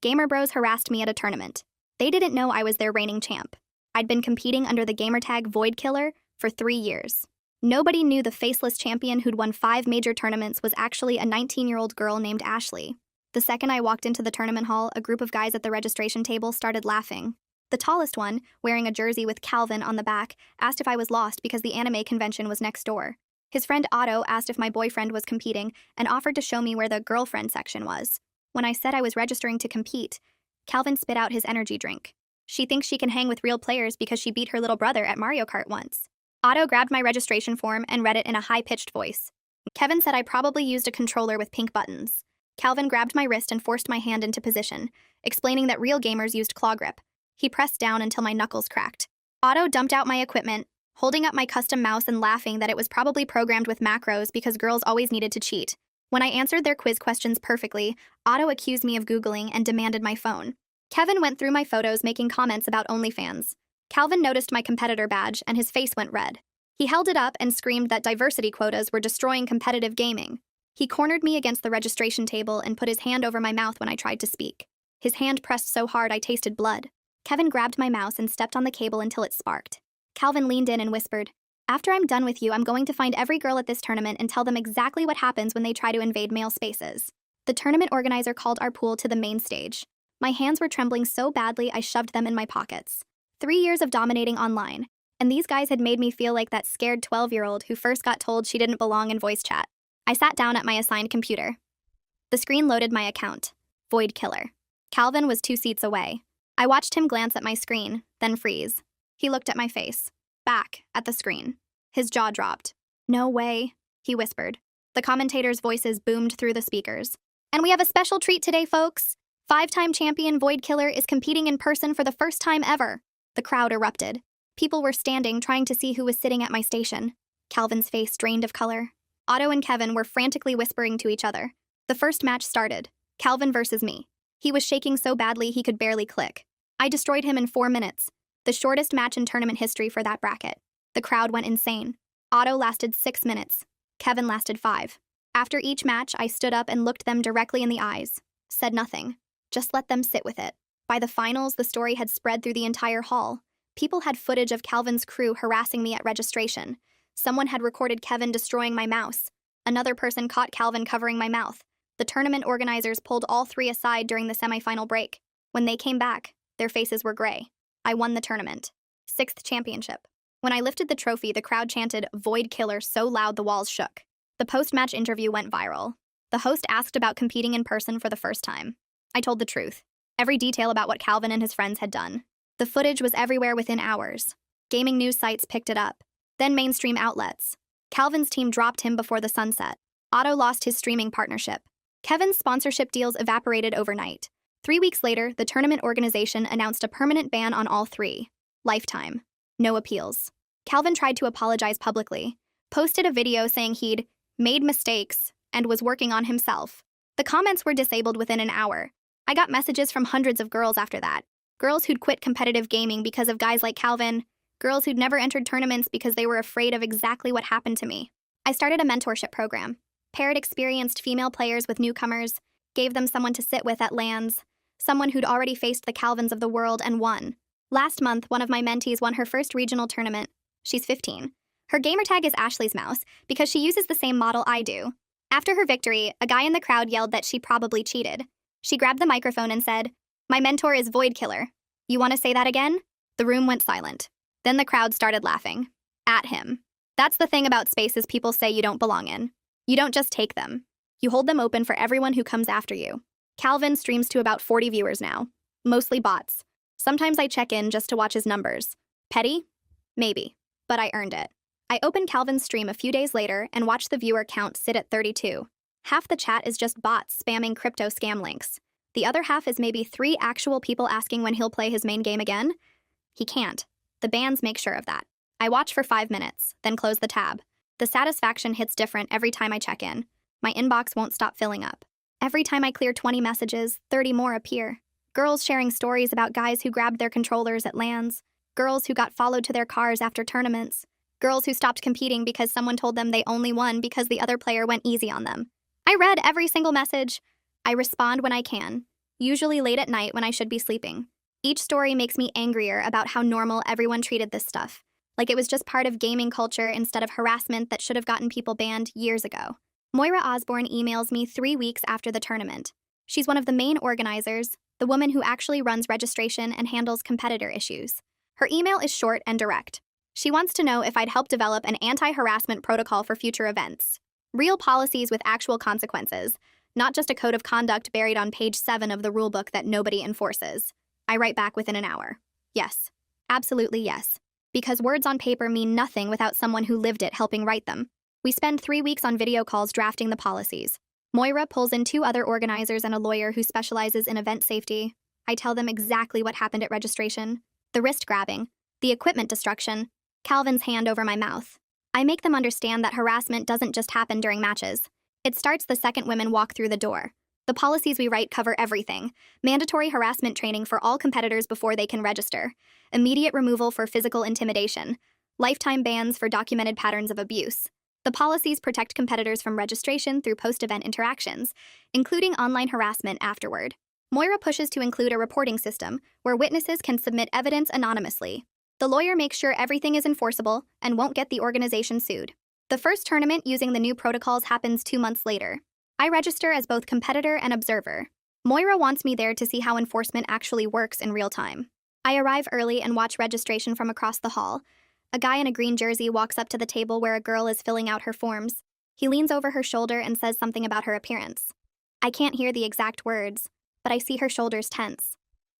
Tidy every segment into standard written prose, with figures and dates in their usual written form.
Gamer bros harassed me at a tournament. They didn't know I was their reigning champ. I'd been competing under the gamertag Void Killer for 3 years. Nobody knew the faceless champion who'd won 5 major tournaments was actually a 19-year-old girl named Ashley. The second I walked into the tournament hall, a group of guys at the registration table started laughing. The tallest one, wearing a jersey with Calvin on the back, asked if I was lost because the anime convention was next door. His friend Otto asked if my boyfriend was competing and offered to show me where the girlfriend section was. When I said I was registering to compete, Calvin spit out his energy drink. She thinks she can hang with real players because she beat her little brother at Mario Kart once. Otto grabbed my registration form and read it in a high-pitched voice. Kevin said I probably used a controller with pink buttons. Calvin grabbed my wrist and forced my hand into position, explaining that real gamers used claw grip. He pressed down until my knuckles cracked. Otto dumped out my equipment, holding up my custom mouse and laughing that it was probably programmed with macros because girls always needed to cheat. When I answered their quiz questions perfectly, Otto accused me of Googling and demanded my phone. Kevin went through my photos making comments about OnlyFans. Calvin noticed my competitor badge and his face went red. He held it up and screamed that diversity quotas were destroying competitive gaming. He cornered me against the registration table and put his hand over my mouth when I tried to speak. His hand pressed so hard I tasted blood. Kevin grabbed my mouse and stepped on the cable until it sparked. Calvin leaned in and whispered, "After I'm done with you, I'm going to find every girl at this tournament and tell them exactly what happens when they try to invade male spaces." The tournament organizer called our pool to the main stage. My hands were trembling so badly I shoved them in my pockets. 3 years of dominating online, and these guys had made me feel like that scared 12-year-old who first got told she didn't belong in voice chat. I sat down at my assigned computer. The screen loaded my account. Void Killer. Calvin was 2 seats away. I watched him glance at my screen, then freeze. He looked at my face. Back at the screen. His jaw dropped. "No way," he whispered. The commentators' voices boomed through the speakers. "And we have a special treat today, folks. 5-time champion Void Killer is competing in person for the first time ever." The crowd erupted. People were standing, trying to see who was sitting at my station. Calvin's face drained of color. Otto and Kevin were frantically whispering to each other. The first match started. Calvin versus me. He was shaking so badly he could barely click. I destroyed him in 4 minutes, the shortest match in tournament history for that bracket. The crowd went insane. Otto lasted 6 minutes. Kevin lasted 5. After each match, I stood up and looked them directly in the eyes. Said nothing. Just let them sit with it. By the finals, the story had spread through the entire hall. People had footage of Calvin's crew harassing me at registration. Someone had recorded Kevin destroying my mouse. Another person caught Calvin covering my mouth. The tournament organizers pulled all 3 aside during the semifinal break. When they came back, their faces were gray. I won the tournament. 6th championship. When I lifted the trophy, the crowd chanted "Void Killer" so loud the walls shook. The post-match interview went viral. The host asked about competing in person for the first time. I told the truth. Every detail about what Calvin and his friends had done. The footage was everywhere within hours. Gaming news sites picked it up. Then mainstream outlets. Calvin's team dropped him before the sunset. Otto lost his streaming partnership. Kevin's sponsorship deals evaporated overnight. 3 weeks later, the tournament organization announced a permanent ban on all 3. Lifetime. No appeals. Calvin tried to apologize publicly, posted a video saying he'd made mistakes and was working on himself. The comments were disabled within an hour. I got messages from hundreds of girls after that. Girls who'd quit competitive gaming because of guys like Calvin. Girls who'd never entered tournaments because they were afraid of exactly what happened to me. I started a mentorship program. Paired experienced female players with newcomers, gave them someone to sit with at LANs, someone who'd already faced the Calvins of the world and won. Last month, one of my mentees won her first regional tournament. She's 15. Her gamertag is Ashley's mouse because she uses the same model I do. After her victory, a guy in the crowd yelled that she probably cheated. She grabbed the microphone and said, "My mentor is Void Killer. You want to say that again?" The room went silent. Then the crowd started laughing. At him. That's the thing about spaces people say you don't belong in. You don't just take them. You hold them open for everyone who comes after you. Calvin streams to about 40 viewers now. Mostly bots. Sometimes I check in just to watch his numbers. Petty? Maybe. But I earned it. I opened Calvin's stream a few days later and watched the viewer count sit at 32. Half the chat is just bots spamming crypto scam links. The other half is maybe 3 actual people asking when he'll play his main game again. He can't. The bans make sure of that. I watch for 5 minutes, then close the tab. The satisfaction hits different every time I check in. My inbox won't stop filling up. Every time I clear 20 messages, 30 more appear. Girls sharing stories about guys who grabbed their controllers at LANs. Girls who got followed to their cars after tournaments. Girls who stopped competing because someone told them they only won because the other player went easy on them. I read every single message. I respond when I can. usually late at night when I should be sleeping. Each story makes me angrier about how normal everyone treated this stuff, like it was just part of gaming culture instead of harassment that should have gotten people banned years ago. Moira Osborne emails me 3 weeks after the tournament. She's one of the main organizers, the woman who actually runs registration and handles competitor issues. Her email is short and direct. She wants to know if I'd help develop an anti-harassment protocol for future events. Real policies with actual consequences, not just a code of conduct buried on page 7 of the rulebook that nobody enforces. I write back within an hour. Yes. Absolutely yes. Because words on paper mean nothing without someone who lived it helping write them. We spend 3 weeks on video calls drafting the policies. Moira pulls in 2 other organizers and a lawyer who specializes in event safety. I tell them exactly what happened at registration. The wrist grabbing, the equipment destruction, Calvin's hand over my mouth. I make them understand that harassment doesn't just happen during matches. It starts the second women walk through the door. The policies we write cover everything. Mandatory harassment training for all competitors before they can register. Immediate removal for physical intimidation. Lifetime bans for documented patterns of abuse. The policies protect competitors from registration through post-event interactions, including online harassment afterward. Moira pushes to include a reporting system where witnesses can submit evidence anonymously. The lawyer makes sure everything is enforceable and won't get the organization sued. The first tournament using the new protocols happens 2 months later. I register as both competitor and observer. Moira wants me there to see how enforcement actually works in real time. I arrive early and watch registration from across the hall. A guy in a green jersey walks up to the table where a girl is filling out her forms. He leans over her shoulder and says something about her appearance. I can't hear the exact words, but I see her shoulders tense.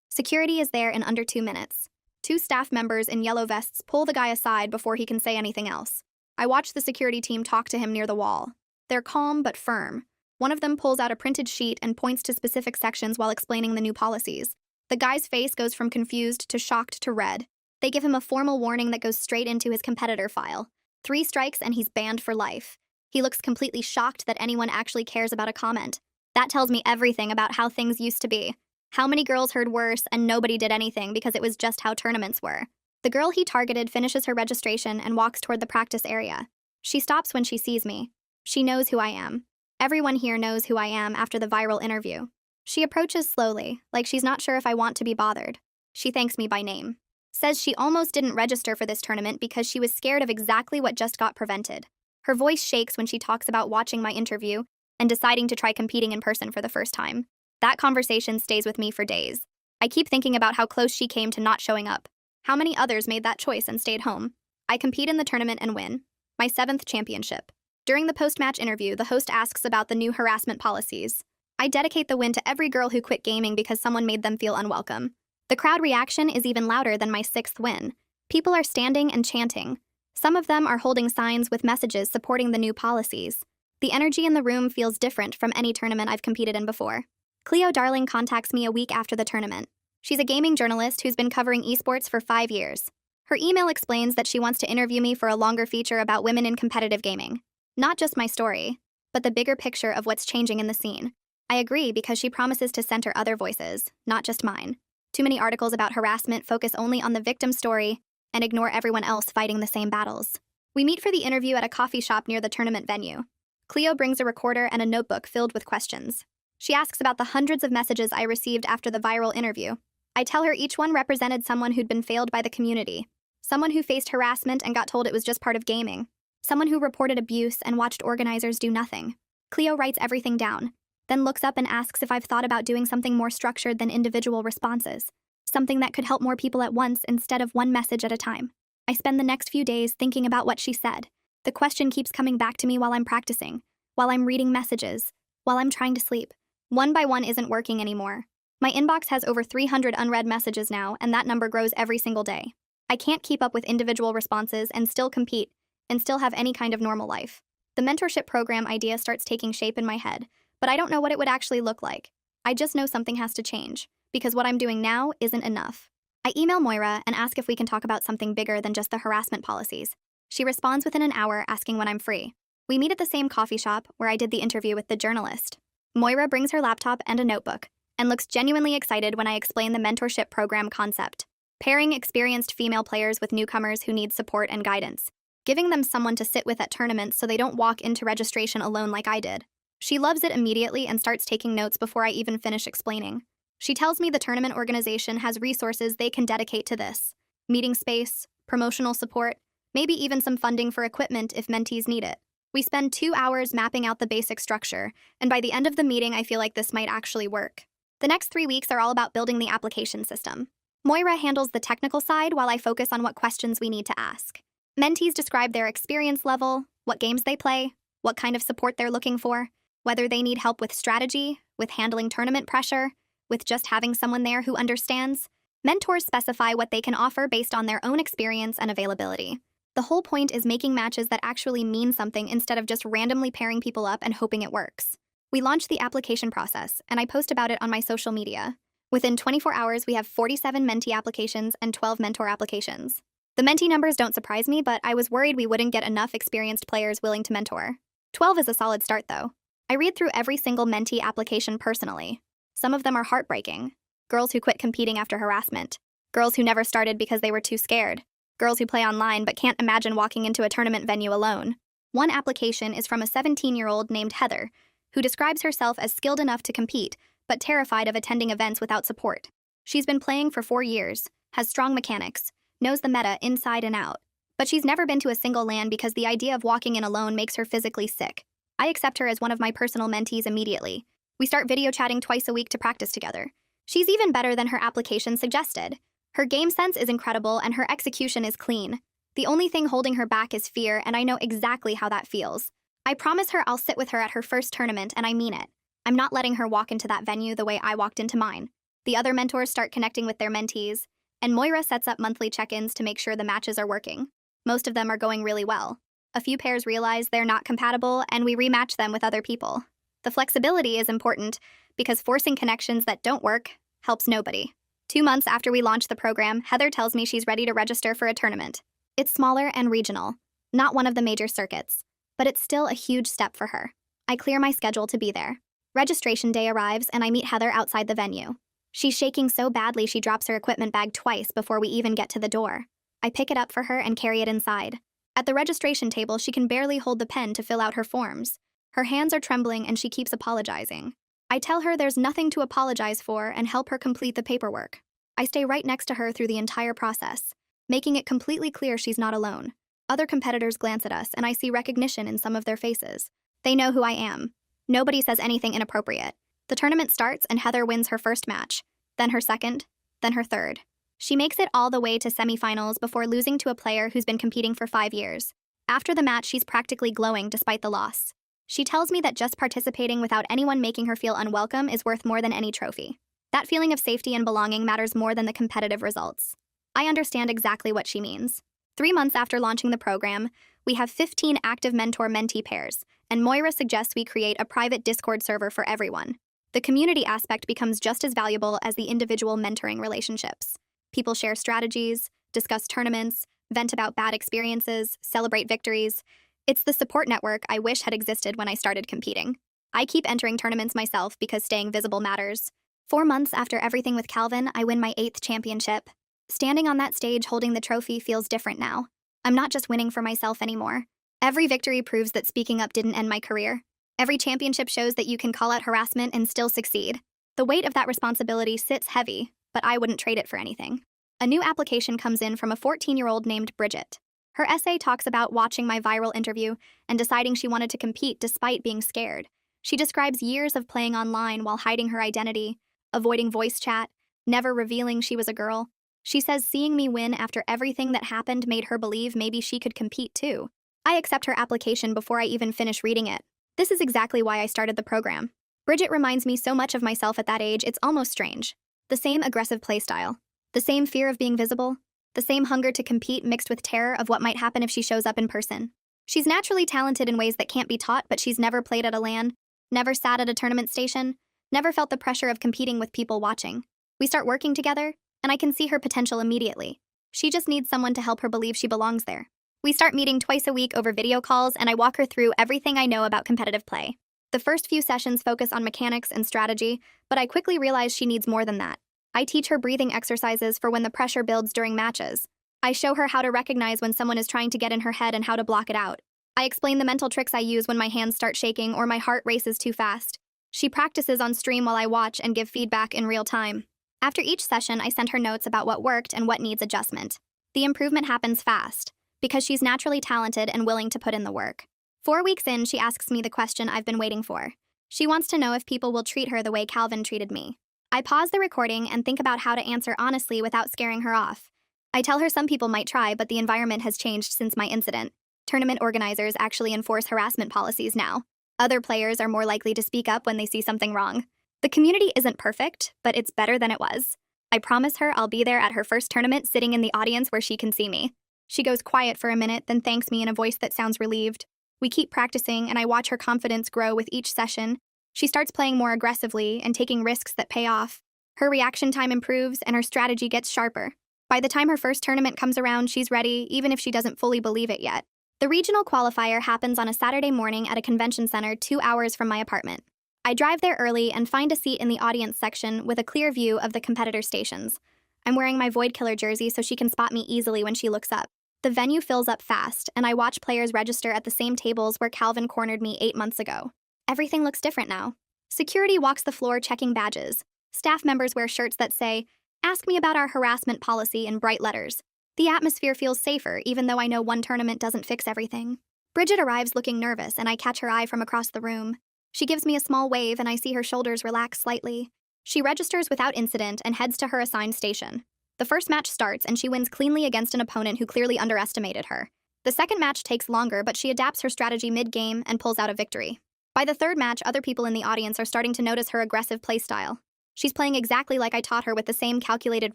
Security is there in under 2 minutes. 2 staff members in yellow vests pull the guy aside before he can say anything else. I watch the security team talk to him near the wall. They're calm but firm. One of them pulls out a printed sheet and points to specific sections while explaining the new policies. The guy's face goes from confused to shocked to red. They give him a formal warning that goes straight into his competitor file. 3 strikes and he's banned for life. He looks completely shocked that anyone actually cares about a comment. That tells me everything about how things used to be. How many girls heard worse and nobody did anything because it was just how tournaments were. The girl he targeted finishes her registration and walks toward the practice area. She stops when she sees me. She knows who I am. Everyone here knows who I am after the viral interview. She approaches slowly, like she's not sure if I want to be bothered. She thanks me by name. Says she almost didn't register for this tournament because she was scared of exactly what just got prevented. Her voice shakes when she talks about watching my interview and deciding to try competing in person for the first time. That conversation stays with me for days. I keep thinking about how close she came to not showing up. How many others made that choice and stayed home? I compete in the tournament and win. My 7th championship. During the post-match interview, the host asks about the new harassment policies. I dedicate the win to every girl who quit gaming because someone made them feel unwelcome. The crowd reaction is even louder than my 6th win. People are standing and chanting. Some of them are holding signs with messages supporting the new policies. The energy in the room feels different from any tournament I've competed in before. Cleo Darling contacts me a week after the tournament. She's a gaming journalist who's been covering esports for 5 years. Her email explains that she wants to interview me for a longer feature about women in competitive gaming. Not just my story, but the bigger picture of what's changing in the scene. I agree because she promises to center other voices, not just mine. Too many articles about harassment focus only on the victim story and ignore everyone else fighting the same battles. We meet for the interview at a coffee shop near the tournament venue. Cleo brings a recorder and a notebook filled with questions. She asks about the hundreds of messages I received after the viral interview. I tell her each one represented someone who'd been failed by the community. Someone who faced harassment and got told it was just part of gaming. Someone who reported abuse and watched organizers do nothing. Cleo writes everything down, then looks up and asks if I've thought about doing something more structured than individual responses. Something that could help more people at once instead of one message at a time. I spend the next few days thinking about what she said. The question keeps coming back to me while I'm practicing, while I'm reading messages, while I'm trying to sleep. One by one isn't working anymore. My inbox has over 300 unread messages now, and that number grows every single day. I can't keep up with individual responses and still compete, and still have any kind of normal life. The mentorship program idea starts taking shape in my head, but I don't know what it would actually look like. I just know something has to change, because what I'm doing now isn't enough. I email Moira and ask if we can talk about something bigger than just the harassment policies. She responds within an hour asking when I'm free. We meet at the same coffee shop where I did the interview with the journalist. Moira brings her laptop and a notebook, and looks genuinely excited when I explain the mentorship program concept. Pairing experienced female players with newcomers who need support and guidance. Giving them someone to sit with at tournaments so they don't walk into registration alone like I did. She loves it immediately and starts taking notes before I even finish explaining. She tells me the tournament organization has resources they can dedicate to this: meeting space, promotional support, maybe even some funding for equipment if mentees need it. We spend 2 hours mapping out the basic structure, and by the end of the meeting, I feel like this might actually work. The next 3 weeks are all about building the application system. Moira handles the technical side while I focus on what questions we need to ask. Mentees describe their experience level, what games they play, what kind of support they're looking for, whether they need help with strategy, with handling tournament pressure, with just having someone there who understands. Mentors specify what they can offer based on their own experience and availability. The whole point is making matches that actually mean something instead of just randomly pairing people up and hoping it works. We launch the application process, and I post about it on my social media. Within 24 hours, we have 47 mentee applications and 12 mentor applications. The mentee numbers don't surprise me, but I was worried we wouldn't get enough experienced players willing to mentor. 12 is a solid start, though. I read through every single mentee application personally. Some of them are heartbreaking. Girls who quit competing after harassment. Girls who never started because they were too scared. Girls who play online but can't imagine walking into a tournament venue alone. One application is from a 17-year-old named Heather, who describes herself as skilled enough to compete, but terrified of attending events without support. She's been playing for 4 years, has strong mechanics, knows the meta inside and out. But she's never been to a single LAN because the idea of walking in alone makes her physically sick. I accept her as one of my personal mentees immediately. We start video chatting twice a week to practice together. She's even better than her application suggested. Her game sense is incredible and her execution is clean. The only thing holding her back is fear, and I know exactly how that feels. I promise her I'll sit with her at her first tournament, and I mean it. I'm not letting her walk into that venue the way I walked into mine. The other mentors start connecting with their mentees, and Moira sets up monthly check-ins to make sure the matches are working. Most of them are going really well. A few pairs realize they're not compatible, and we rematch them with other people. The flexibility is important because forcing connections that don't work helps nobody. 2 months after we launch the program, Heather tells me she's ready to register for a tournament. It's smaller and regional, not one of the major circuits, but it's still a huge step for her. I clear my schedule to be there. Registration day arrives and I meet Heather outside the venue. She's shaking so badly she drops her equipment bag twice before we even get to the door. I pick it up for her and carry it inside. At the registration table, she can barely hold the pen to fill out her forms. Her hands are trembling and she keeps apologizing. I tell her there's nothing to apologize for and help her complete the paperwork. I stay right next to her through the entire process, making it completely clear she's not alone. Other competitors glance at us and I see recognition in some of their faces. They know who I am. Nobody says anything inappropriate. The tournament starts and Heather wins her first match, then her second, then her third. She makes it all the way to semifinals before losing to a player who's been competing for 5 years. After the match, she's practically glowing despite the loss. She tells me that just participating without anyone making her feel unwelcome is worth more than any trophy. That feeling of safety and belonging matters more than the competitive results. I understand exactly what she means. 3 months after launching the program, we have 15 active mentor-mentee pairs, and Moira suggests we create a private Discord server for everyone. The community aspect becomes just as valuable as the individual mentoring relationships. People share strategies, discuss tournaments, vent about bad experiences, celebrate victories. It's the support network I wish had existed when I started competing. I keep entering tournaments myself because staying visible matters. 4 months after everything with Calvin, I win my 8th championship. Standing on that stage holding the trophy feels different now. I'm not just winning for myself anymore. Every victory proves that speaking up didn't end my career. Every championship shows that you can call out harassment and still succeed. The weight of that responsibility sits heavy, but I wouldn't trade it for anything. A new application comes in from a 14-year-old named Bridget. Her essay talks about watching my viral interview and deciding she wanted to compete despite being scared. She describes years of playing online while hiding her identity, avoiding voice chat, never revealing she was a girl. She says seeing me win after everything that happened made her believe maybe she could compete too. I accept her application before I even finish reading it. This is exactly why I started the program. Bridget reminds me so much of myself at that age, it's almost strange. The same aggressive playstyle, the same fear of being visible, the same hunger to compete mixed with terror of what might happen if she shows up in person. She's naturally talented in ways that can't be taught, but she's never played at a LAN, never sat at a tournament station, never felt the pressure of competing with people watching. We start working together, and I can see her potential immediately. She just needs someone to help her believe she belongs there. We start meeting twice a week over video calls, and I walk her through everything I know about competitive play. The first few sessions focus on mechanics and strategy, but I quickly realize she needs more than that. I teach her breathing exercises for when the pressure builds during matches. I show her how to recognize when someone is trying to get in her head and how to block it out. I explain the mental tricks I use when my hands start shaking or my heart races too fast. She practices on stream while I watch and give feedback in real time. After each session, I send her notes about what worked and what needs adjustment. The improvement happens fast, because she's naturally talented and willing to put in the work. 4 weeks in, she asks me the question I've been waiting for. She wants to know if people will treat her the way Calvin treated me. I pause the recording and think about how to answer honestly without scaring her off. I tell her some people might try, but the environment has changed since my incident. Tournament organizers actually enforce harassment policies now. Other players are more likely to speak up when they see something wrong. The community isn't perfect, but it's better than it was. I promise her I'll be there at her first tournament, sitting in the audience where she can see me. She goes quiet for a minute, then thanks me in a voice that sounds relieved. We keep practicing, and I watch her confidence grow with each session. She starts playing more aggressively and taking risks that pay off. Her reaction time improves, and her strategy gets sharper. By the time her first tournament comes around, she's ready, even if she doesn't fully believe it yet. The regional qualifier happens on a Saturday morning at a convention center 2 hours from my apartment. I drive there early and find a seat in the audience section with a clear view of the competitor stations. I'm wearing my Void Killer jersey so she can spot me easily when she looks up. The venue fills up fast, and I watch players register at the same tables where Calvin cornered me 8 months ago. Everything looks different now. Security walks the floor checking badges. Staff members wear shirts that say, "Ask me about our harassment policy," in bright letters. The atmosphere feels safer, even though I know one tournament doesn't fix everything. Bridget arrives looking nervous, and I catch her eye from across the room. She gives me a small wave, and I see her shoulders relax slightly. She registers without incident and heads to her assigned station. The first match starts, and she wins cleanly against an opponent who clearly underestimated her. The second match takes longer, but she adapts her strategy mid-game and pulls out a victory. By the third match, other people in the audience are starting to notice her aggressive playstyle. She's playing exactly like I taught her, with the same calculated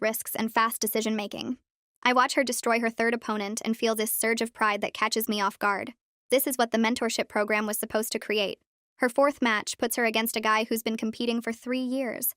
risks and fast decision-making. I watch her destroy her third opponent and feel this surge of pride that catches me off guard. This is what the mentorship program was supposed to create. Her fourth match puts her against a guy who's been competing for 3 years.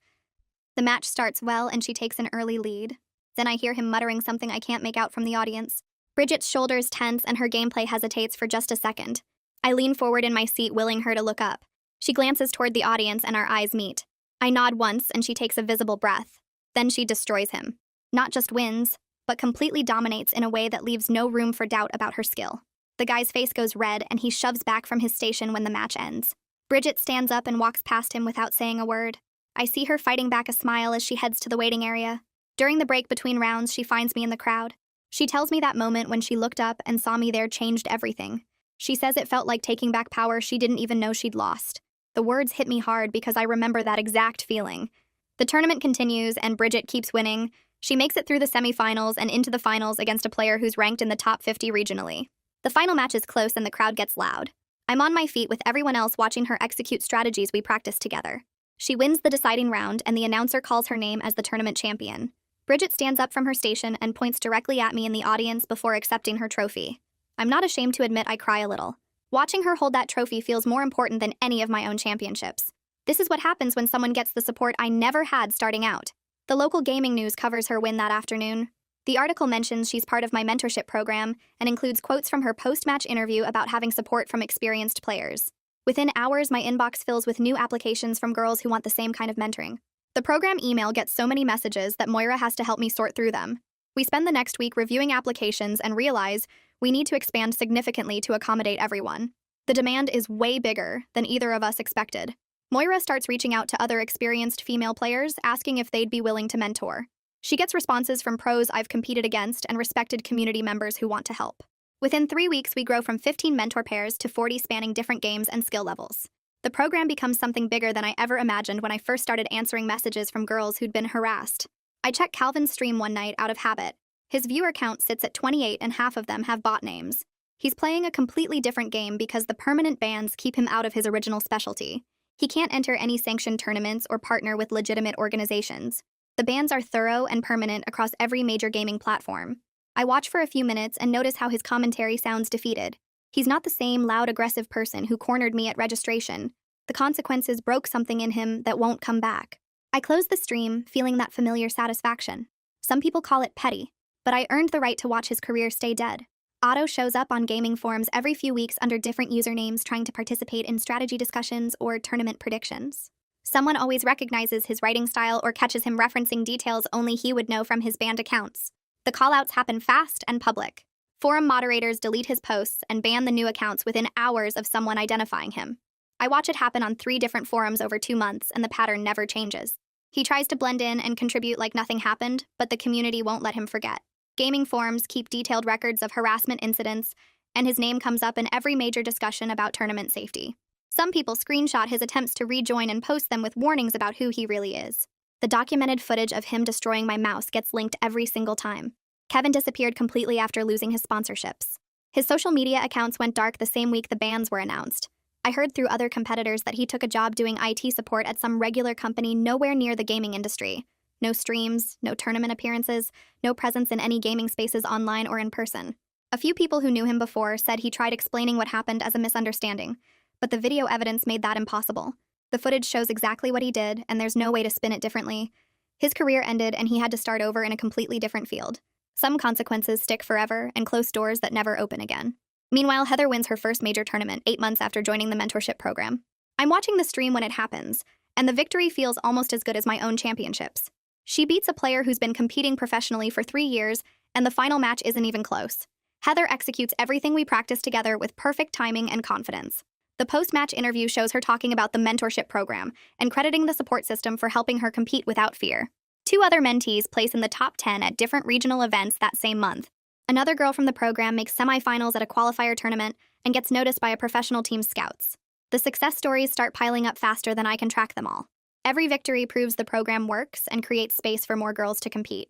The match starts well, and she takes an early lead. Then I hear him muttering something I can't make out from the audience. Bridget's shoulders tense, and her gameplay hesitates for just a second. I lean forward in my seat, willing her to look up. She glances toward the audience, and our eyes meet. I nod once, and she takes a visible breath. Then she destroys him. Not just wins, but completely dominates in a way that leaves no room for doubt about her skill. The guy's face goes red, and he shoves back from his station when the match ends. Bridget stands up and walks past him without saying a word. I see her fighting back a smile as she heads to the waiting area. During the break between rounds, she finds me in the crowd. She tells me that moment when she looked up and saw me there changed everything. She says it felt like taking back power she didn't even know she'd lost. The words hit me hard because I remember that exact feeling. The tournament continues, and Bridget keeps winning. She makes it through the semifinals and into the finals against a player who's ranked in the top 50 regionally. The final match is close, and the crowd gets loud. I'm on my feet with everyone else, watching her execute strategies we practiced together. She wins the deciding round, and the announcer calls her name as the tournament champion. Bridget stands up from her station and points directly at me in the audience before accepting her trophy. I'm not ashamed to admit I cry a little. Watching her hold that trophy feels more important than any of my own championships. This is what happens when someone gets the support I never had starting out. The local gaming news covers her win that afternoon. The article mentions she's part of my mentorship program and includes quotes from her post-match interview about having support from experienced players. Within hours, my inbox fills with new applications from girls who want the same kind of mentoring. The program email gets so many messages that Moira has to help me sort through them. We spend the next week reviewing applications and realize we need to expand significantly to accommodate everyone. The demand is way bigger than either of us expected. Moira starts reaching out to other experienced female players, asking if they'd be willing to mentor. She gets responses from pros I've competed against and respected community members who want to help. Within 3 weeks, we grow from 15 mentor pairs to 40, spanning different games and skill levels. The program becomes something bigger than I ever imagined when I first started answering messages from girls who'd been harassed. I check Calvin's stream one night out of habit. His viewer count sits at 28, and half of them have bot names. He's playing a completely different game because the permanent bans keep him out of his original specialty. He can't enter any sanctioned tournaments or partner with legitimate organizations. The bans are thorough and permanent across every major gaming platform. I watch for a few minutes and notice how his commentary sounds defeated. He's not the same loud, aggressive person who cornered me at registration. The consequences broke something in him that won't come back. I close the stream, feeling that familiar satisfaction. Some people call it petty, but I earned the right to watch his career stay dead. Otto shows up on gaming forums every few weeks under different usernames, trying to participate in strategy discussions or tournament predictions. Someone always recognizes his writing style or catches him referencing details only he would know from his banned accounts. The callouts happen fast and public. Forum moderators delete his posts and ban the new accounts within hours of someone identifying him. I watch it happen on 3 different forums over 2 months, and the pattern never changes. He tries to blend in and contribute like nothing happened, but the community won't let him forget. Gaming forums keep detailed records of harassment incidents, and his name comes up in every major discussion about tournament safety. Some people screenshot his attempts to rejoin and post them with warnings about who he really is. The documented footage of him destroying my mouse gets linked every single time. Kevin disappeared completely after losing his sponsorships. His social media accounts went dark the same week the bans were announced. I heard through other competitors that he took a job doing IT support at some regular company nowhere near the gaming industry. No streams, no tournament appearances, no presence in any gaming spaces online or in person. A few people who knew him before said he tried explaining what happened as a misunderstanding, but the video evidence made that impossible. The footage shows exactly what he did, and there's no way to spin it differently. His career ended, and he had to start over in a completely different field. Some consequences stick forever and close doors that never open again. Meanwhile, Heather wins her first major tournament 8 months after joining the mentorship program. I'm watching the stream when it happens, and the victory feels almost as good as my own championships. She beats a player who's been competing professionally for 3 years, and the final match isn't even close. Heather executes everything we practiced together with perfect timing and confidence. The post-match interview shows her talking about the mentorship program and crediting the support system for helping her compete without fear. 2 other mentees place in the top 10 at different regional events that same month. Another girl from the program makes semifinals at a qualifier tournament and gets noticed by a professional team's scouts. The success stories start piling up faster than I can track them all. Every victory proves the program works and creates space for more girls to compete.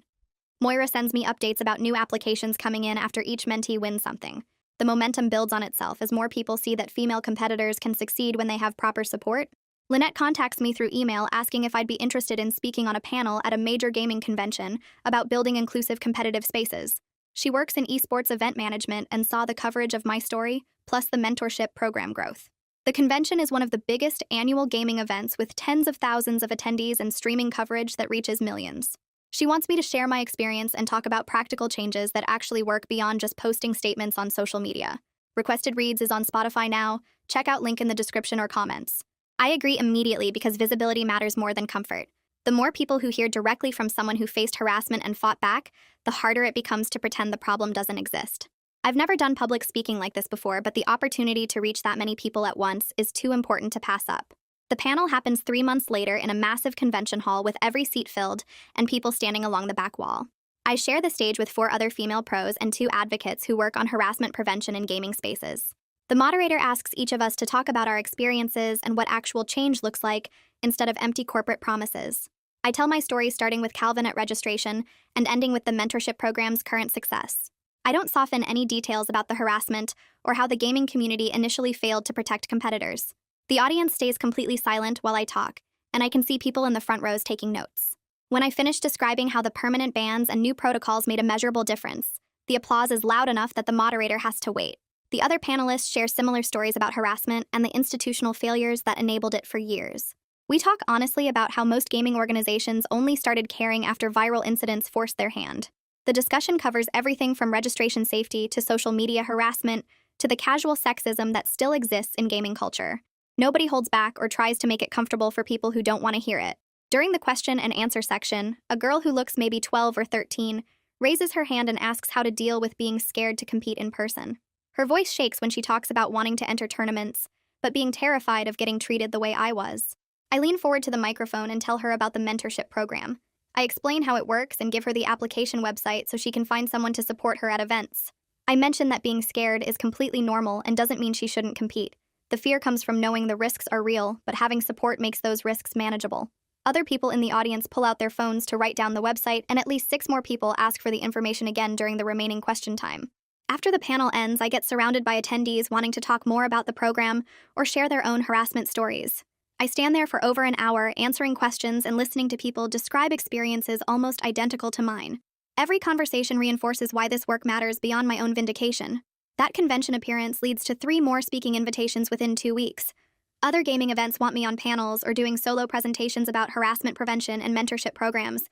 Moira sends me updates about new applications coming in after each mentee wins something. The momentum builds on itself as more people see that female competitors can succeed when they have proper support. Lynette contacts me through email asking if I'd be interested in speaking on a panel at a major gaming convention about building inclusive competitive spaces. She works in esports event management and saw the coverage of my story, plus the mentorship program growth. The convention is one of the biggest annual gaming events with tens of thousands of attendees and streaming coverage that reaches millions. She wants me to share my experience and talk about practical changes that actually work beyond just posting statements on social media. Requested Reads is on Spotify now. Check out link in the description or comments. I agree immediately because visibility matters more than comfort. The more people who hear directly from someone who faced harassment and fought back, the harder it becomes to pretend the problem doesn't exist. I've never done public speaking like this before, but the opportunity to reach that many people at once is too important to pass up. The panel happens 3 months later in a massive convention hall with every seat filled and people standing along the back wall. I share the stage with 4 other female pros and 2 advocates who work on harassment prevention in gaming spaces. The moderator asks each of us to talk about our experiences and what actual change looks like instead of empty corporate promises. I tell my story starting with Calvin at registration and ending with the mentorship program's current success. I don't soften any details about the harassment or how the gaming community initially failed to protect competitors. The audience stays completely silent while I talk, and I can see people in the front rows taking notes. When I finish describing how the permanent bans and new protocols made a measurable difference, the applause is loud enough that the moderator has to wait. The other panelists share similar stories about harassment and the institutional failures that enabled it for years. We talk honestly about how most gaming organizations only started caring after viral incidents forced their hand. The discussion covers everything from registration safety to social media harassment to the casual sexism that still exists in gaming culture. Nobody holds back or tries to make it comfortable for people who don't want to hear it. During the question and answer section, a girl who looks maybe 12 or 13 raises her hand and asks how to deal with being scared to compete in person. Her voice shakes when she talks about wanting to enter tournaments, but being terrified of getting treated the way I was. I lean forward to the microphone and tell her about the mentorship program. I explain how it works and give her the application website so she can find someone to support her at events. I mention that being scared is completely normal and doesn't mean she shouldn't compete. The fear comes from knowing the risks are real, but having support makes those risks manageable. Other people in the audience pull out their phones to write down the website, and at least 6 more people ask for the information again during the remaining question time. After the panel ends, I get surrounded by attendees wanting to talk more about the program or share their own harassment stories. I stand there for over an hour answering questions and listening to people describe experiences almost identical to mine. Every conversation reinforces why this work matters beyond my own vindication. That convention appearance leads to 3 more speaking invitations within 2 weeks. Other gaming events want me on panels or doing solo presentations about harassment prevention and mentorship programs.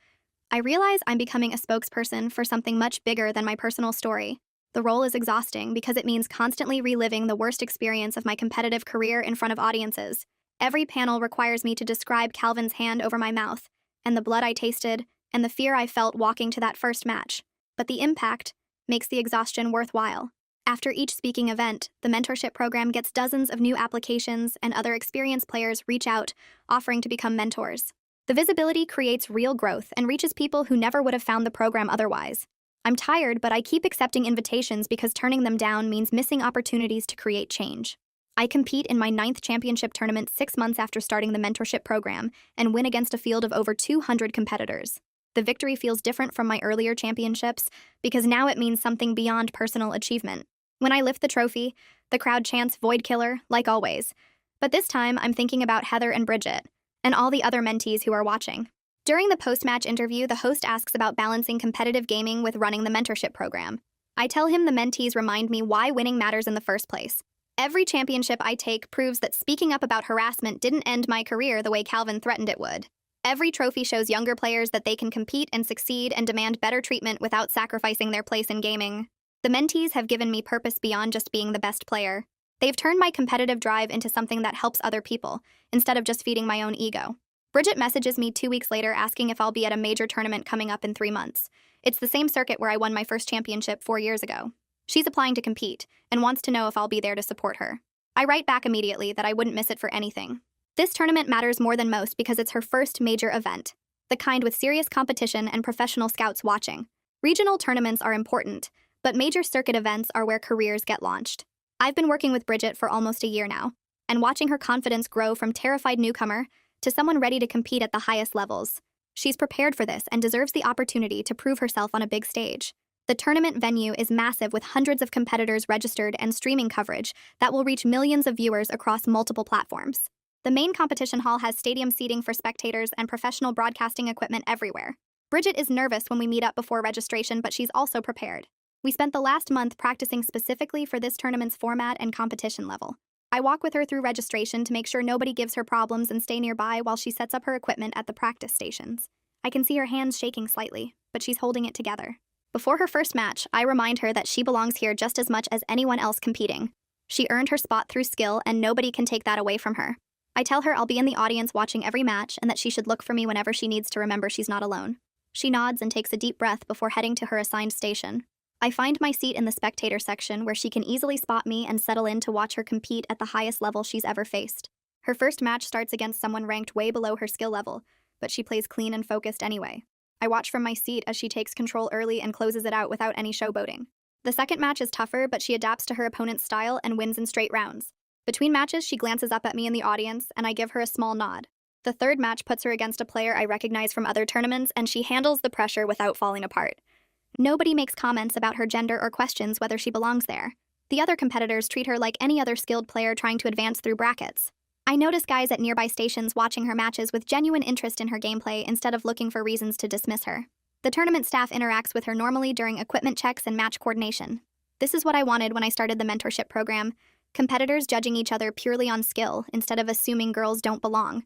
I realize I'm becoming a spokesperson for something much bigger than my personal story. The role is exhausting because it means constantly reliving the worst experience of my competitive career in front of audiences. Every panel requires me to describe Calvin's hand over my mouth, and the blood I tasted, and the fear I felt walking to that first match. But the impact makes the exhaustion worthwhile. After each speaking event, the mentorship program gets dozens of new applications, and other experienced players reach out, offering to become mentors. The visibility creates real growth and reaches people who never would have found the program otherwise. I'm tired, but I keep accepting invitations because turning them down means missing opportunities to create change. I compete in my 9th championship tournament 6 months after starting the mentorship program and win against a field of over 200 competitors. The victory feels different from my earlier championships because now it means something beyond personal achievement. When I lift the trophy, the crowd chants "Void Killer," like always. But this time, I'm thinking about Heather and Bridget, and all the other mentees who are watching. During the post-match interview, the host asks about balancing competitive gaming with running the mentorship program. I tell him the mentees remind me why winning matters in the first place. Every championship I take proves that speaking up about harassment didn't end my career the way Calvin threatened it would. Every trophy shows younger players that they can compete and succeed and demand better treatment without sacrificing their place in gaming. The mentees have given me purpose beyond just being the best player. They've turned my competitive drive into something that helps other people, instead of just feeding my own ego. Bridget messages me 2 weeks later asking if I'll be at a major tournament coming up in 3 months. It's the same circuit where I won my first championship 4 years ago. She's applying to compete, and wants to know if I'll be there to support her. I write back immediately that I wouldn't miss it for anything. This tournament matters more than most because it's her first major event, the kind with serious competition and professional scouts watching. Regional tournaments are important, but major circuit events are where careers get launched. I've been working with Bridget for almost a year now, and watching her confidence grow from terrified newcomer to someone ready to compete at the highest levels. She's prepared for this and deserves the opportunity to prove herself on a big stage. The tournament venue is massive with hundreds of competitors registered and streaming coverage that will reach millions of viewers across multiple platforms. The main competition hall has stadium seating for spectators and professional broadcasting equipment everywhere. Bridget is nervous when we meet up before registration, but she's also prepared. We spent the last month practicing specifically for this tournament's format and competition level. I walk with her through registration to make sure nobody gives her problems and stay nearby while she sets up her equipment at the practice stations. I can see her hands shaking slightly, but she's holding it together. Before her first match, I remind her that she belongs here just as much as anyone else competing. She earned her spot through skill, and nobody can take that away from her. I tell her I'll be in the audience watching every match and that she should look for me whenever she needs to remember she's not alone. She nods and takes a deep breath before heading to her assigned station. I find my seat in the spectator section where she can easily spot me and settle in to watch her compete at the highest level she's ever faced. Her first match starts against someone ranked way below her skill level, but she plays clean and focused anyway. I watch from my seat as she takes control early and closes it out without any showboating. The second match is tougher, but she adapts to her opponent's style and wins in straight rounds. Between matches, she glances up at me in the audience, and I give her a small nod. The third match puts her against a player I recognize from other tournaments, and she handles the pressure without falling apart. Nobody makes comments about her gender or questions whether she belongs there. The other competitors treat her like any other skilled player trying to advance through brackets. I notice guys at nearby stations watching her matches with genuine interest in her gameplay instead of looking for reasons to dismiss her. The tournament staff interacts with her normally during equipment checks and match coordination. This is what I wanted when I started the mentorship program: competitors judging each other purely on skill instead of assuming girls don't belong.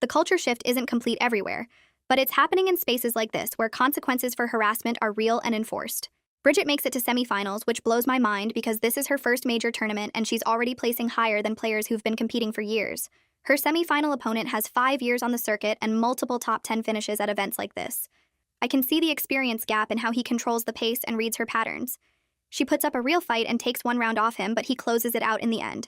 The culture shift isn't complete everywhere, but it's happening in spaces like this where consequences for harassment are real and enforced. Bridget makes it to semifinals, which blows my mind because this is her first major tournament and she's already placing higher than players who've been competing for years. Her semifinal opponent has 5 years on the circuit and multiple top 10 finishes at events like this. I can see the experience gap in how he controls the pace and reads her patterns. She puts up a real fight and takes one round off him, but he closes it out in the end.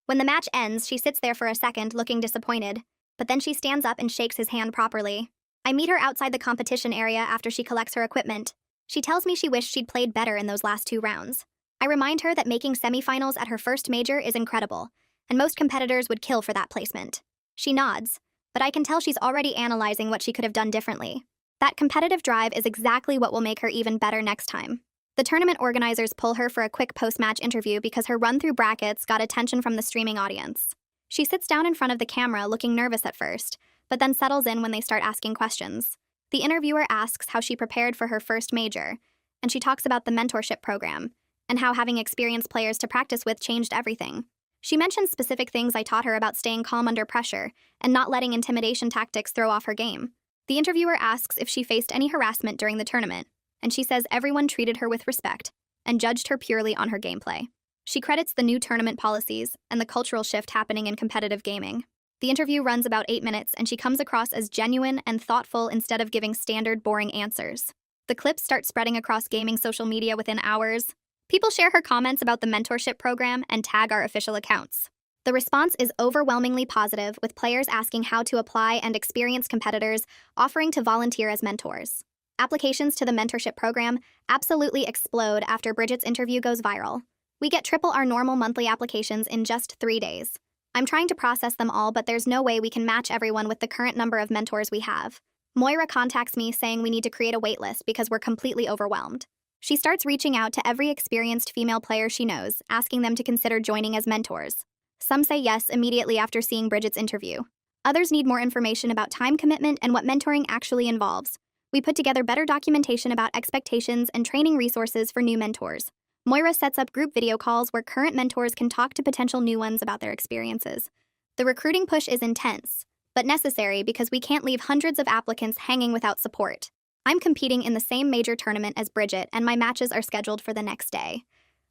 When the match ends, she sits there for a second, looking disappointed, but then she stands up and shakes his hand properly. I meet her outside the competition area after she collects her equipment. She tells me she wished she'd played better in those last 2 rounds. I remind her that making semifinals at her first major is incredible, and most competitors would kill for that placement. She nods, but I can tell she's already analyzing what she could have done differently. That competitive drive is exactly what will make her even better next time. The tournament organizers pull her for a quick post-match interview because her run through brackets got attention from the streaming audience. She sits down in front of the camera looking nervous at first, but then settles in when they start asking questions. The interviewer asks how she prepared for her first major, and she talks about the mentorship program, and how having experienced players to practice with changed everything. She mentions specific things I taught her about staying calm under pressure and not letting intimidation tactics throw off her game. The interviewer asks if she faced any harassment during the tournament, and she says everyone treated her with respect and judged her purely on her gameplay. She credits the new tournament policies and the cultural shift happening in competitive gaming. The interview runs about 8 minutes, and she comes across as genuine and thoughtful instead of giving standard, boring answers. The clips start spreading across gaming social media within hours. People share her comments about the mentorship program and tag our official accounts. The response is overwhelmingly positive, with players asking how to apply and experienced competitors offering to volunteer as mentors. Applications to the mentorship program absolutely explode after Bridget's interview goes viral. We get triple our normal monthly applications in just 3 days. I'm trying to process them all, but there's no way we can match everyone with the current number of mentors we have. Moira contacts me saying we need to create a waitlist because we're completely overwhelmed. She starts reaching out to every experienced female player she knows, asking them to consider joining as mentors. Some say yes immediately after seeing Bridget's interview. Others need more information about time commitment and what mentoring actually involves. We put together better documentation about expectations and training resources for new mentors. Moira sets up group video calls where current mentors can talk to potential new ones about their experiences. The recruiting push is intense, but necessary because we can't leave hundreds of applicants hanging without support. I'm competing in the same major tournament as Bridget, and my matches are scheduled for the next day.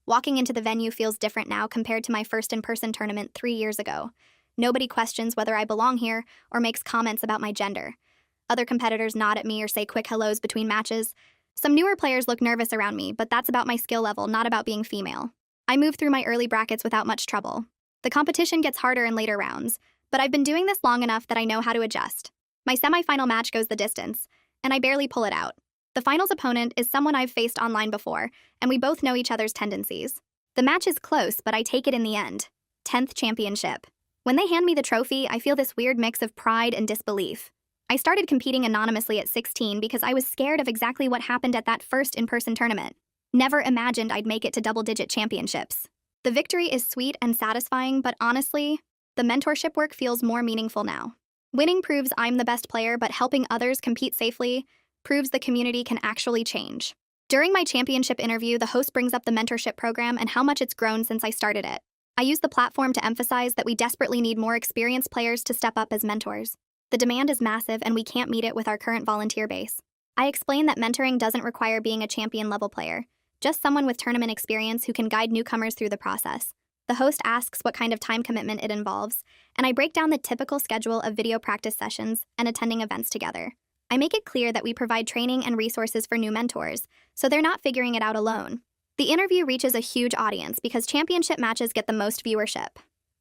Walking into the venue feels different now compared to my first in-person tournament 3 years ago. Nobody questions whether I belong here or makes comments about my gender. Other competitors nod at me or say quick hellos between matches. Some newer players look nervous around me, but that's about my skill level, not about being female. I move through my early brackets without much trouble. The competition gets harder in later rounds, but I've been doing this long enough that I know how to adjust. My semifinal match goes the distance, and I barely pull it out. The finals opponent is someone I've faced online before, and we both know each other's tendencies. The match is close, but I take it in the end. 10th championship. When they hand me the trophy, I feel this weird mix of pride and disbelief. I started competing anonymously at 16 because I was scared of exactly what happened at that first in-person tournament. Never imagined I'd make it to double-digit championships. The victory is sweet and satisfying, but honestly, the mentorship work feels more meaningful now. Winning proves I'm the best player, but helping others compete safely proves the community can actually change. During my championship interview, the host brings up the mentorship program and how much it's grown since I started it. I use the platform to emphasize that we desperately need more experienced players to step up as mentors. The demand is massive, and we can't meet it with our current volunteer base. I explain that mentoring doesn't require being a champion-level player, just someone with tournament experience who can guide newcomers through the process. The host asks what kind of time commitment it involves, and I break down the typical schedule of video practice sessions and attending events together. I make it clear that we provide training and resources for new mentors, so they're not figuring it out alone. The interview reaches a huge audience because championship matches get the most viewership.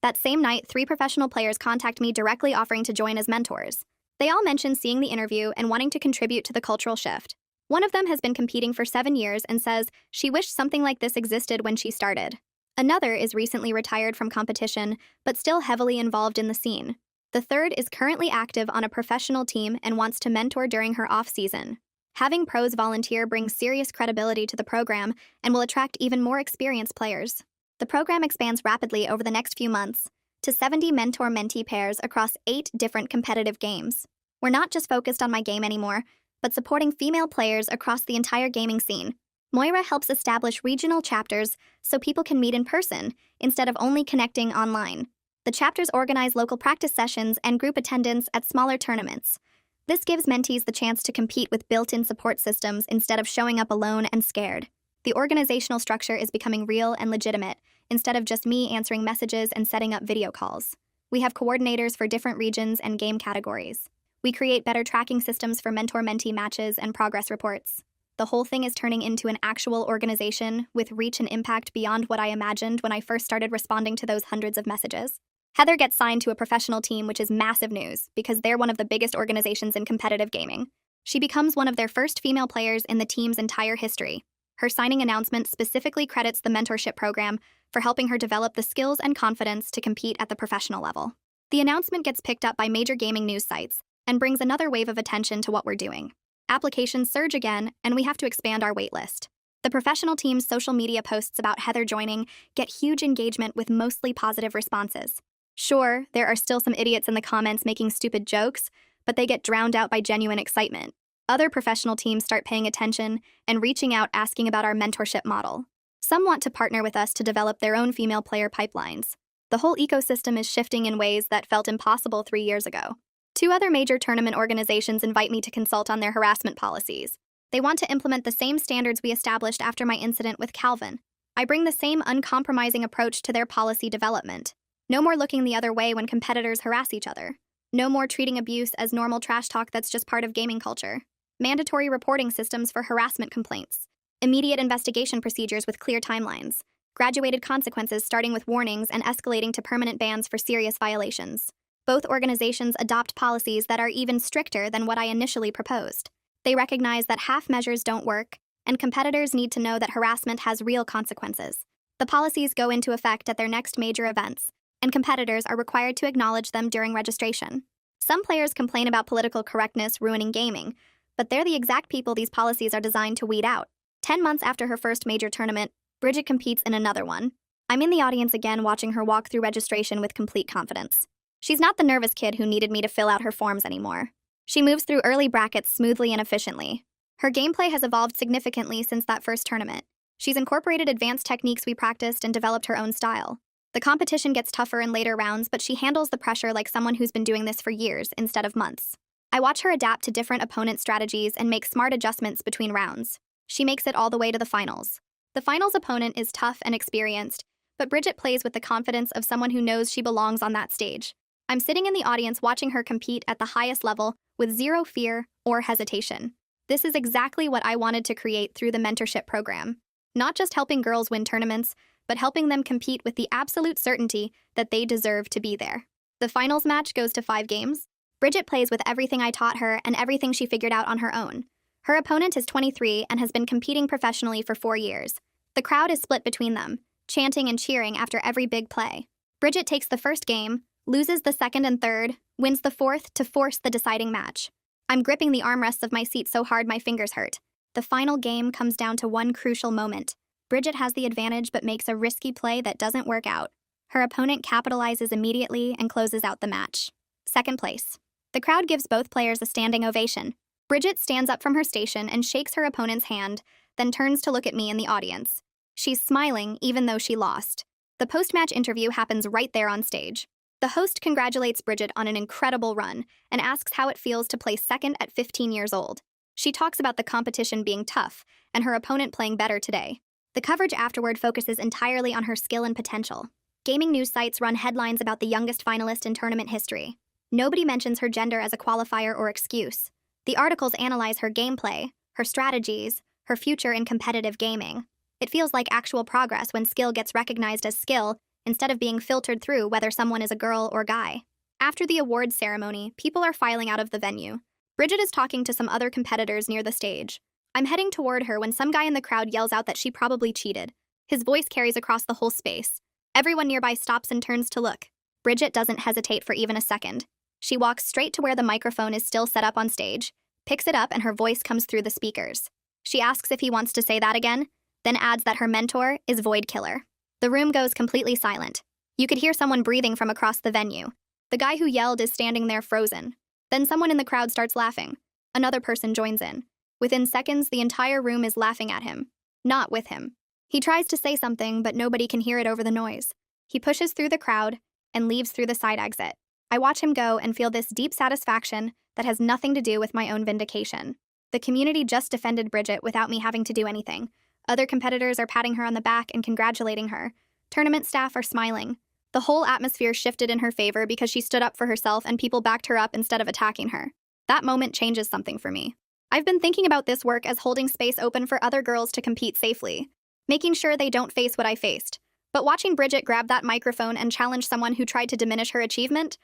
That same night, 3 professional players contact me directly offering to join as mentors. They all mention seeing the interview and wanting to contribute to the cultural shift. One of them has been competing for 7 years and says she wished something like this existed when she started. Another is recently retired from competition, but still heavily involved in the scene. The third is currently active on a professional team and wants to mentor during her off-season. Having pros volunteer brings serious credibility to the program and will attract even more experienced players. The program expands rapidly over the next few months to 70 mentor-mentee pairs across 8 different competitive games. We're not just focused on my game anymore, but supporting female players across the entire gaming scene. Moira helps establish regional chapters so people can meet in person instead of only connecting online. The chapters organize local practice sessions and group attendance at smaller tournaments. This gives mentees the chance to compete with built-in support systems instead of showing up alone and scared. The organizational structure is becoming real and legitimate, instead of just me answering messages and setting up video calls. We have coordinators for different regions and game categories. We create better tracking systems for mentor-mentee matches and progress reports. The whole thing is turning into an actual organization with reach and impact beyond what I imagined when I first started responding to those hundreds of messages. Heather gets signed to a professional team, which is massive news because they're one of the biggest organizations in competitive gaming. She becomes one of their first female players in the team's entire history. Her signing announcement specifically credits the mentorship program for helping her develop the skills and confidence to compete at the professional level. The announcement gets picked up by major gaming news sites and brings another wave of attention to what we're doing. Applications surge again, and we have to expand our waitlist. The professional team's social media posts about Heather joining get huge engagement with mostly positive responses. Sure, there are still some idiots in the comments making stupid jokes, but they get drowned out by genuine excitement. Other professional teams start paying attention and reaching out asking about our mentorship model. Some want to partner with us to develop their own female player pipelines. The whole ecosystem is shifting in ways that felt impossible 3 years ago. 2 other major tournament organizations invite me to consult on their harassment policies. They want to implement the same standards we established after my incident with Calvin. I bring the same uncompromising approach to their policy development. No more looking the other way when competitors harass each other. No more treating abuse as normal trash talk that's just part of gaming culture. Mandatory reporting systems for harassment complaints. immediate investigation procedures with clear timelines, graduated consequences starting with warnings and escalating to permanent bans for serious violations. Both organizations adopt policies that are even stricter than what I initially proposed. They recognize that half measures don't work, and competitors need to know that harassment has real consequences. The policies go into effect at their next major events, and competitors are required to acknowledge them during registration. Some players complain about political correctness ruining gaming, but they're the exact people these policies are designed to weed out. 10 months after her first major tournament, Bridget competes in another one. I'm in the audience again watching her walk through registration with complete confidence. She's not the nervous kid who needed me to fill out her forms anymore. She moves through early brackets smoothly and efficiently. Her gameplay has evolved significantly since that first tournament. She's incorporated advanced techniques we practiced and developed her own style. The competition gets tougher in later rounds, but she handles the pressure like someone who's been doing this for years instead of months. I watch her adapt to different opponent strategies and make smart adjustments between rounds. She makes it all the way to the finals. The finals opponent is tough and experienced, but Bridget plays with the confidence of someone who knows she belongs on that stage. I'm sitting in the audience watching her compete at the highest level with zero fear or hesitation. This is exactly what I wanted to create through the mentorship program. Not just helping girls win tournaments, but helping them compete with the absolute certainty that they deserve to be there. The finals match goes to 5 games. Bridget plays with everything I taught her and everything she figured out on her own. Her opponent is 23 and has been competing professionally for 4 years. The crowd is split between them, chanting and cheering after every big play. Bridget takes the first game, loses the second and third, wins the fourth to force the deciding match. I'm gripping the armrests of my seat so hard my fingers hurt. The final game comes down to one crucial moment. Bridget has the advantage but makes a risky play that doesn't work out. Her opponent capitalizes immediately and closes out the match. Second place. The crowd gives both players a standing ovation. Bridget stands up from her station and shakes her opponent's hand, then turns to look at me in the audience. She's smiling even though she lost. The post-match interview happens right there on stage. The host congratulates Bridget on an incredible run and asks how it feels to place second at 15 years old. She talks about the competition being tough and her opponent playing better today. The coverage afterward focuses entirely on her skill and potential. Gaming news sites run headlines about the youngest finalist in tournament history. Nobody mentions her gender as a qualifier or excuse. The articles analyze her gameplay, her strategies, her future in competitive gaming. It feels like actual progress when skill gets recognized as skill instead of being filtered through whether someone is a girl or guy. After the awards ceremony, people are filing out of the venue. Bridget is talking to some other competitors near the stage. I'm heading toward her when some guy in the crowd yells out that she probably cheated. His voice carries across the whole space. Everyone nearby stops and turns to look. Bridget doesn't hesitate for even a second. She walks straight to where the microphone is still set up on stage, picks it up, and her voice comes through the speakers. She asks if he wants to say that again, then adds that her mentor is Void Killer. The room goes completely silent. You could hear someone breathing from across the venue. The guy who yelled is standing there frozen. Then someone in the crowd starts laughing. Another person joins in. Within seconds, the entire room is laughing at him, not with him. He tries to say something, but nobody can hear it over the noise. He pushes through the crowd and leaves through the side exit. I watch him go and feel this deep satisfaction that has nothing to do with my own vindication. The community just defended Bridget without me having to do anything. Other competitors are patting her on the back and congratulating her. Tournament staff are smiling. The whole atmosphere shifted in her favor because she stood up for herself and people backed her up instead of attacking her. That moment changes something for me. I've been thinking about this work as holding space open for other girls to compete safely, making sure they don't face what I faced. But watching Bridget grab that microphone and challenge someone who tried to diminish her achievement,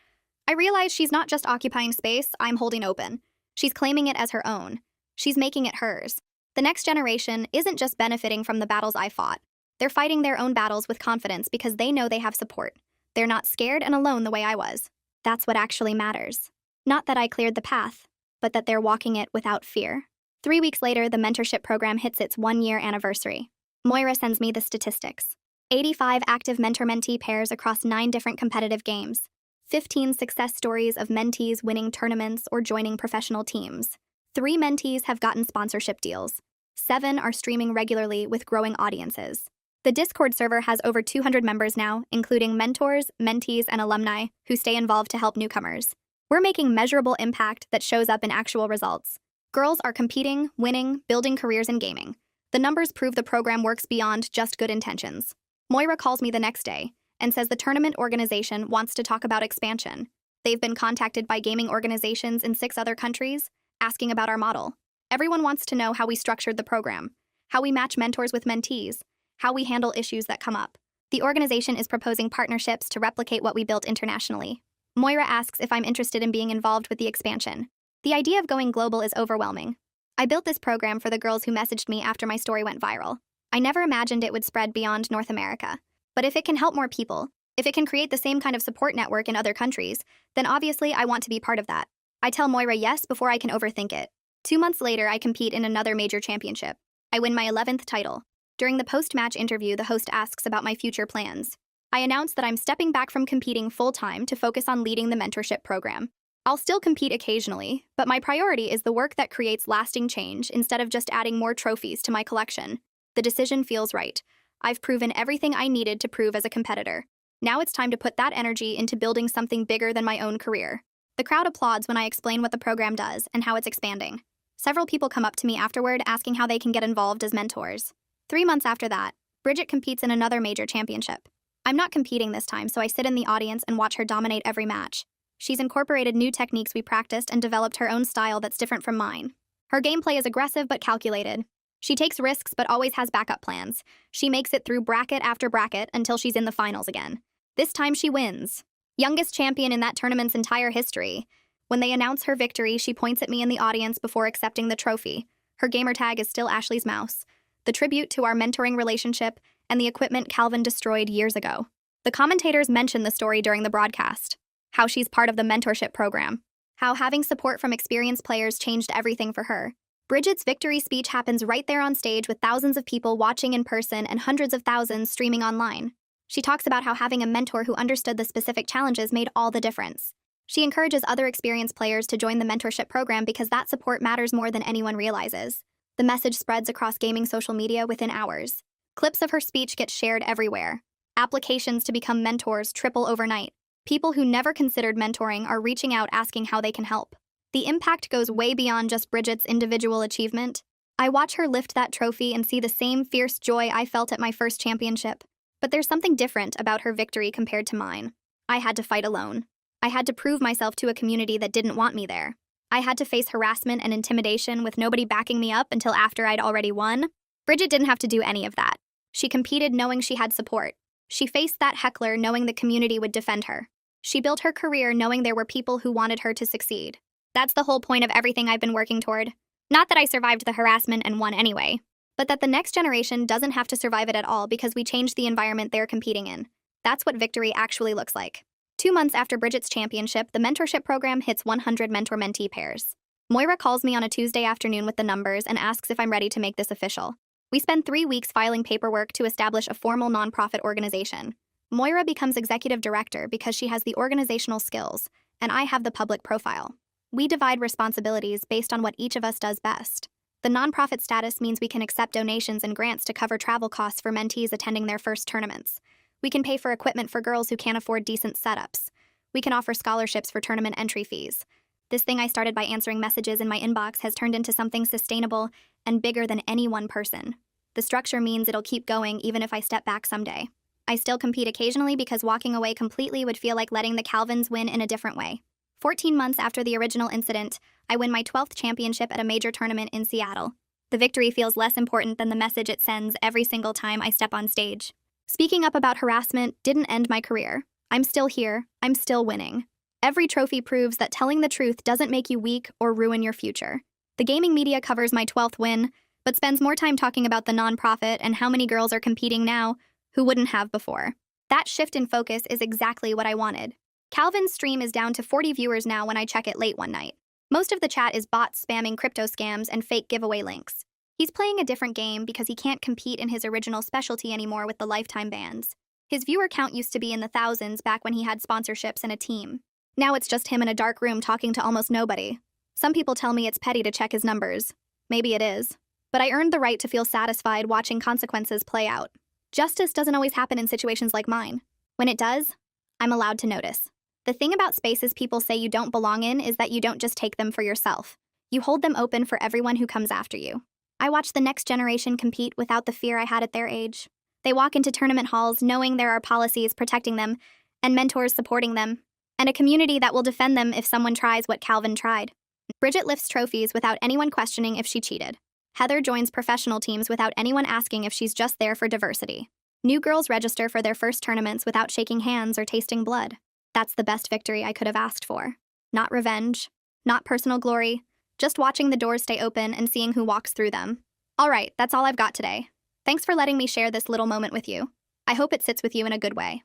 I realize she's not just occupying space I'm holding open. She's claiming it as her own. She's making it hers. The next generation isn't just benefiting from the battles I fought. They're fighting their own battles with confidence because they know they have support. They're not scared and alone the way I was. That's what actually matters. Not that I cleared the path, but that they're walking it without fear. 3 weeks later, the mentorship program hits its 1-year anniversary. Moira sends me the statistics. 85 active mentor-mentee pairs across 9 different competitive games. 15 success stories of mentees winning tournaments or joining professional teams. 3 mentees have gotten sponsorship deals. 7 are streaming regularly with growing audiences. The Discord server has over 200 members now, including mentors, mentees, and alumni who stay involved to help newcomers. We're making measurable impact that shows up in actual results. Girls are competing, winning, building careers in gaming. The numbers prove the program works beyond just good intentions. Moira calls me the next day and says the tournament organization wants to talk about expansion. They've been contacted by gaming organizations in 6 other countries, asking about our model. Everyone wants to know how we structured the program, how we match mentors with mentees, how we handle issues that come up. The organization is proposing partnerships to replicate what we built internationally. Moira asks if I'm interested in being involved with the expansion. The idea of going global is overwhelming. I built this program for the girls who messaged me after my story went viral. I never imagined it would spread beyond North America. But if it can help more people, if it can create the same kind of support network in other countries, then obviously I want to be part of that. I tell Moira yes before I can overthink it. 2 months later, I compete in another major championship. I win my 11th title. During the post-match interview, the host asks about my future plans. I announce that I'm stepping back from competing full-time to focus on leading the mentorship program. I'll still compete occasionally, but my priority is the work that creates lasting change instead of just adding more trophies to my collection. The decision feels right. I've proven everything I needed to prove as a competitor. Now it's time to put that energy into building something bigger than my own career. The crowd applauds when I explain what the program does and how it's expanding. Several people come up to me afterward asking how they can get involved as mentors. 3 months after that, Bridget competes in another major championship. I'm not competing this time, so I sit in the audience and watch her dominate every match. She's incorporated new techniques we practiced and developed her own style that's different from mine. Her gameplay is aggressive but calculated. She takes risks but always has backup plans. She makes it through bracket after bracket until she's in the finals again. This time she wins. Youngest champion in that tournament's entire history. When they announce her victory, she points at me in the audience before accepting the trophy. Her gamertag is still Ashley's mouse, the tribute to our mentoring relationship and the equipment Calvin destroyed years ago. The commentators mention the story during the broadcast, how she's part of the mentorship program, how having support from experienced players changed everything for her. Bridget's victory speech happens right there on stage with thousands of people watching in person and hundreds of thousands streaming online. She talks about how having a mentor who understood the specific challenges made all the difference. She encourages other experienced players to join the mentorship program because that support matters more than anyone realizes. The message spreads across gaming social media within hours. Clips of her speech get shared everywhere. Applications to become mentors triple overnight. People who never considered mentoring are reaching out asking how they can help. The impact goes way beyond just Bridget's individual achievement. I watch her lift that trophy and see the same fierce joy I felt at my first championship. But there's something different about her victory compared to mine. I had to fight alone. I had to prove myself to a community that didn't want me there. I had to face harassment and intimidation with nobody backing me up until after I'd already won. Bridget didn't have to do any of that. She competed knowing she had support. She faced that heckler knowing the community would defend her. She built her career knowing there were people who wanted her to succeed. That's the whole point of everything I've been working toward. Not that I survived the harassment and won anyway, but that the next generation doesn't have to survive it at all because we changed the environment they're competing in. That's what victory actually looks like. 2 months after Bridget's championship, the mentorship program hits 100 mentor-mentee pairs. Moira calls me on a Tuesday afternoon with the numbers and asks if I'm ready to make this official. We spend 3 weeks filing paperwork to establish a formal nonprofit organization. Moira becomes executive director because she has the organizational skills, and I have the public profile. We divide responsibilities based on what each of us does best. The nonprofit status means we can accept donations and grants to cover travel costs for mentees attending their first tournaments. We can pay for equipment for girls who can't afford decent setups. We can offer scholarships for tournament entry fees. This thing I started by answering messages in my inbox has turned into something sustainable and bigger than any one person. The structure means it'll keep going even if I step back someday. I still compete occasionally because walking away completely would feel like letting the Calvins win in a different way. 14 months after the original incident, I win my 12th championship at a major tournament in Seattle. The victory feels less important than the message it sends every single time I step on stage. Speaking up about harassment didn't end my career. I'm still here. I'm still winning. Every trophy proves that telling the truth doesn't make you weak or ruin your future. The gaming media covers my 12th win, but spends more time talking about the nonprofit and how many girls are competing now who wouldn't have before. That shift in focus is exactly what I wanted. Calvin's stream is down to 40 viewers now when I check it late one night. Most of the chat is bots spamming crypto scams and fake giveaway links. He's playing a different game because he can't compete in his original specialty anymore with the lifetime bans. His viewer count used to be in the thousands back when he had sponsorships and a team. Now it's just him in a dark room talking to almost nobody. Some people tell me it's petty to check his numbers. Maybe it is. But I earned the right to feel satisfied watching consequences play out. Justice doesn't always happen in situations like mine. When it does, I'm allowed to notice. The thing about spaces people say you don't belong in is that you don't just take them for yourself. You hold them open for everyone who comes after you. I watch the next generation compete without the fear I had at their age. They walk into tournament halls knowing there are policies protecting them, and mentors supporting them, and a community that will defend them if someone tries what Calvin tried. Bridget lifts trophies without anyone questioning if she cheated. Heather joins professional teams without anyone asking if she's just there for diversity. New girls register for their first tournaments without shaking hands or tasting blood. That's the best victory I could have asked for. Not revenge, not personal glory, just watching the doors stay open and seeing who walks through them. All right, that's all I've got today. Thanks for letting me share this little moment with you. I hope it sits with you in a good way.